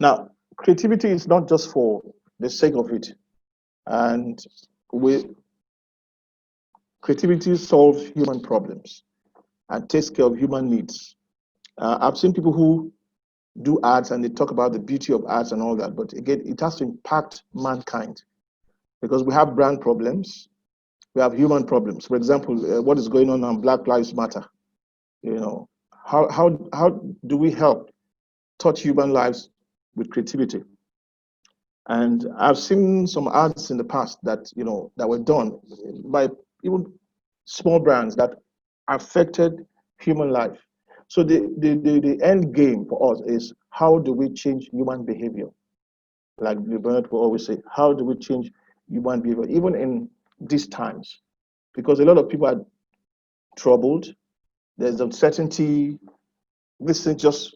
Now, creativity is not just for the sake of it, and we creativity solves human problems and takes care of human needs. I've seen people who do arts and they talk about the beauty of arts and all that, but again, it has to impact mankind because we have brand problems, we have human problems. For example, what is going on Black Lives Matter? You know, how do we help touch human lives with creativity? And I've seen some ads in the past that that were done by even small brands that affected human life. So the end game for us is how do we change human behavior? Like the Bernard will always say, how do we change human behavior, even in these times? Because a lot of people are troubled, there's uncertainty, this thing just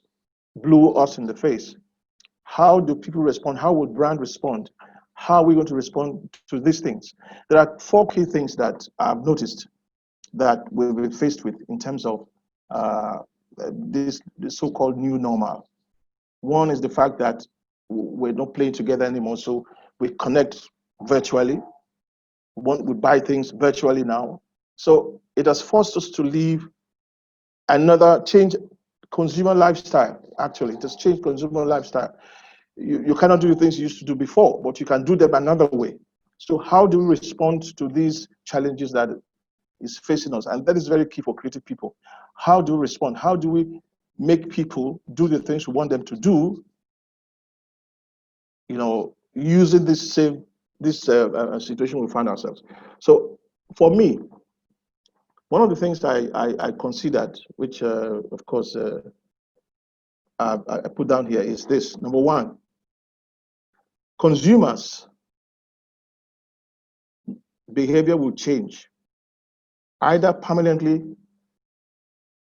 blew us in the face. How do people respond? How would brand respond? How are we going to respond to these things? There are four key things that I've noticed that we've been faced with in terms of this so-called new normal. One is the fact that we're not playing together anymore, so we connect virtually. We buy things virtually now. So it has forced us to live another change consumer lifestyle. Actually, it has changed consumer lifestyle. You cannot do the things you used to do before, but you can do them another way. So how do we respond to these challenges that is facing us? And that is very key for creative people. How do we respond? How do we make people do the things we want them to do, using this situation we find ourselves? So for me, one of the things I considered, which of course I put down here, is this. Number one, consumers' behavior will change either permanently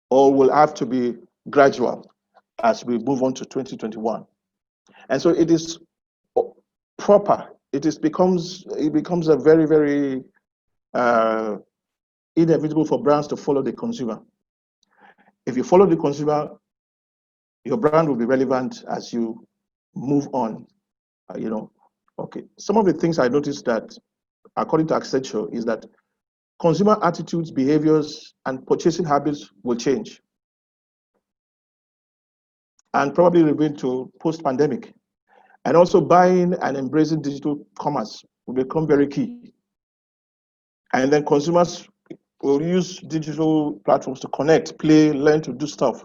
or will have to be gradual as we move on to 2021. And so it is proper. It becomes a very, very inevitable for brands to follow the consumer. If you follow the consumer, your brand will be relevant as you move on. Okay. Some of the things I noticed that, according to Accenture, is that consumer attitudes, behaviors, and purchasing habits will change, and probably remain to post-pandemic. And also buying and embracing digital commerce will become very key. And then consumers will use digital platforms to connect, play, learn to do stuff.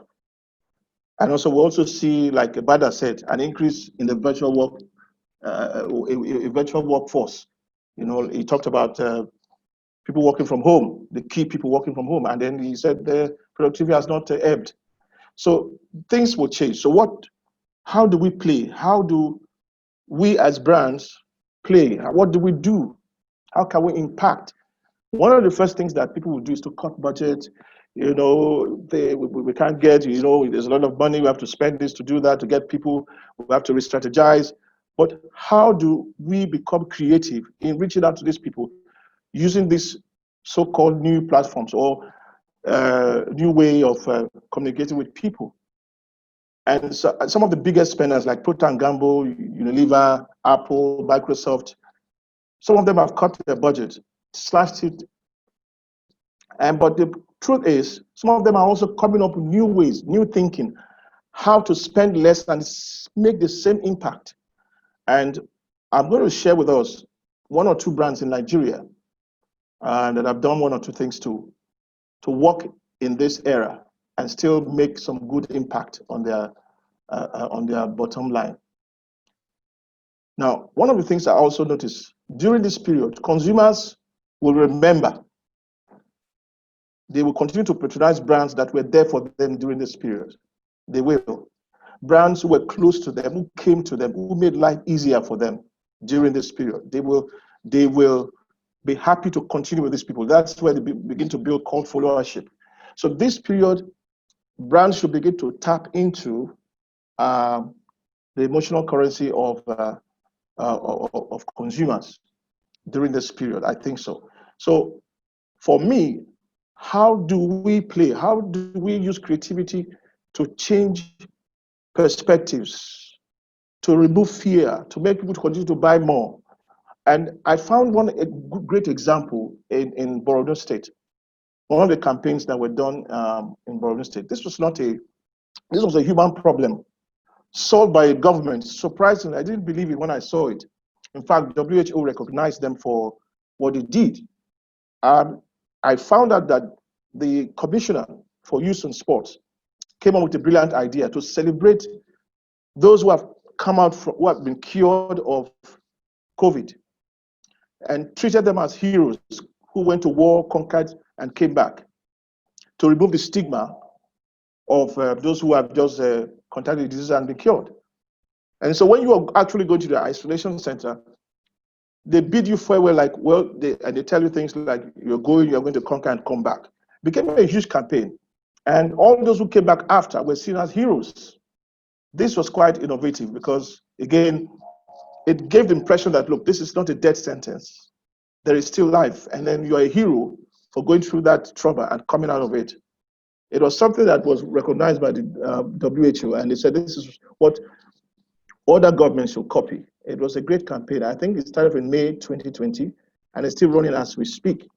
And also we'll also see, like Bada said, an increase in the virtual workforce. He talked about people working from home, the key people working from home. And then he said the productivity has not ebbed. So things will change. So how do we play? How do we as brands play? What do we do? How can we impact? One of the first things that people will do is to cut budget. We can't get, there's a lot of money, we have to spend this to do that, to get people, we have to re-strategize. But how do we become creative in reaching out to these people using these so-called new platforms or new way of communicating with people? And so some of the biggest spenders like Procter & Gamble, Unilever, Apple, Microsoft, some of them have cut their budget, slashed it. But the truth is, some of them are also coming up with new ways, new thinking, how to spend less and make the same impact. And I'm going to share with us one or two brands in Nigeria that have done one or two things to work in this era and still make some good impact on their bottom line. Now, one of the things I also noticed during this period, consumers will remember. They will continue to patronize brands that were there for them during this period. They will. Brands who were close to them, who came to them, who made life easier for them during this period. They will be happy to continue with these people. That's where they begin to build cult followership. So this period, brands should begin to tap into the emotional currency of consumers during this period. I think so. So for me, how do we play? How do we use creativity to change perspectives, to remove fear, to make people continue to buy more. And I found a great example in Borno State. One of the campaigns that were done in Borno State. This was a human problem solved by a government. Surprisingly, I didn't believe it when I saw it. In fact, WHO recognized them for what they did. I found out that the commissioner for youth and sports came up with a brilliant idea to celebrate those who have come out from, who have been cured of COVID, and treated them as heroes who went to war, conquered, and came back, to remove the stigma of those who have just contracted the disease and been cured. And so when you are actually going to the isolation center, they bid you farewell, like, well, and they tell you things like, you're going to conquer and come back. It became a huge campaign. And all those who came back after were seen as heroes. This was quite innovative because, again, it gave the impression that, look, this is not a death sentence. There is still life. And then you're a hero for going through that trouble and coming out of it. It was something that was recognized by the WHO, and they said this is what other governments should copy. It was a great campaign. I think it started in May 2020, and it's still running as we speak.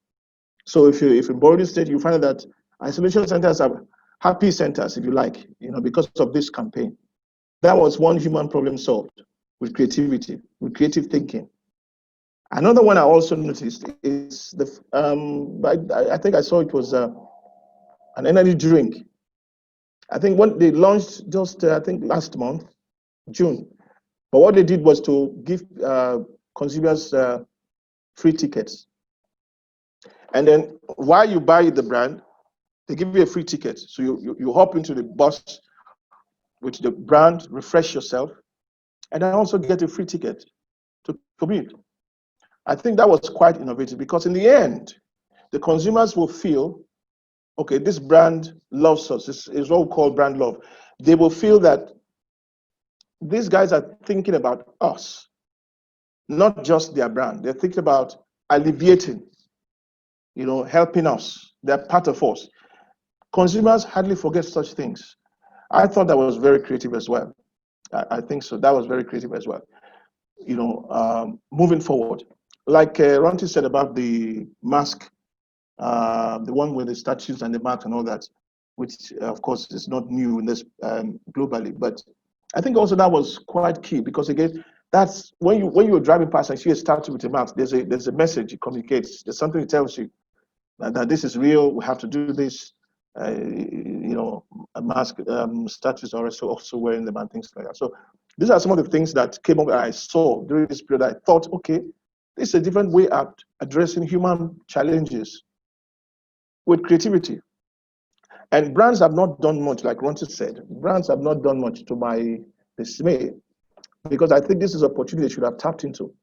So if in Borno State, you find that isolation centers are happy centers, if you like, because of this campaign. That was one human problem solved with creativity, with creative thinking. Another one I also noticed is I think I saw it was an energy drink. I think when they launched just I think last month, June. But what they did was to give consumers free tickets. And then while you buy the brand, they give you a free ticket. So you hop into the bus with the brand, refresh yourself, and then also get a free ticket to commute. I think that was quite innovative because in the end, the consumers will feel, okay, this brand loves us. This is what we call brand love. They will feel that these guys are thinking about us, not just their brand. They're thinking about alleviating, helping us. They're part of us. Consumers hardly forget such things. I thought that was very creative as well. I think so. That was very creative as well. Moving forward, like Ronti said about the mask, the one with the statues and the marks and all that, which of course is not new in this globally, but I think also that was quite key because again, that's when you're driving past and see a statue with a mask, there's a message it communicates. There's something it tells you that this is real. We have to do this. A mask statues are also wearing them and things like that. So these are some of the things that came up that I saw during this period. I thought, okay, this is a different way of addressing human challenges with creativity. And brands have not done much, like Ronti said. Brands have not done much to my dismay, because I think this is an opportunity they should have tapped into.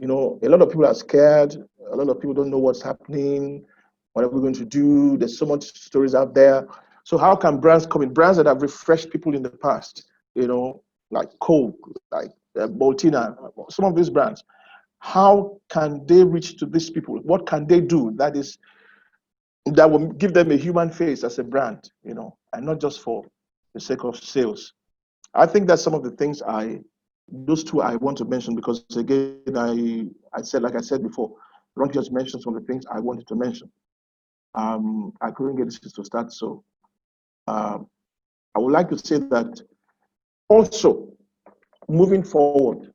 A lot of people are scared. A lot of people don't know what's happening. What are we going to do? There's so much stories out there. So how can brands come in? Brands that have refreshed people in the past, like Coke, like Boltina, some of these brands. How can they reach to these people? What can they do that will give them a human face as a brand, and not just for the sake of sales? I think that's some of the things those two I want to mention because again, I said, like I said before, Ron just mentioned some of the things I wanted to mention. I couldn't get this to start, so I would like to say that also moving forward,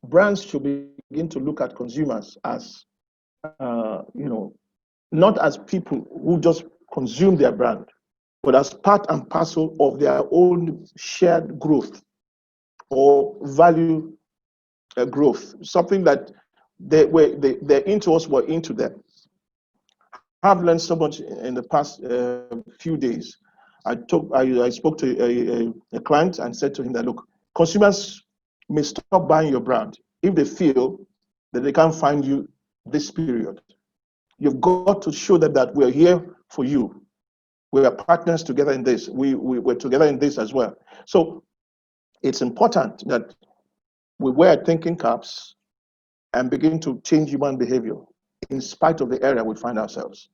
brands should begin to look at consumers as, not as people who just consume their brand, but as part and parcel of their own shared growth or value growth, something that they're into us, we're into them. I've learned so much in the past few days. I spoke to a client and said to him that, look, consumers may stop buying your brand if they feel that they can't find you this period. You've got to show them that we're here for you. We are partners together in this. We're together in this as well. So it's important that we wear thinking caps and begin to change human behavior in spite of the area we find ourselves.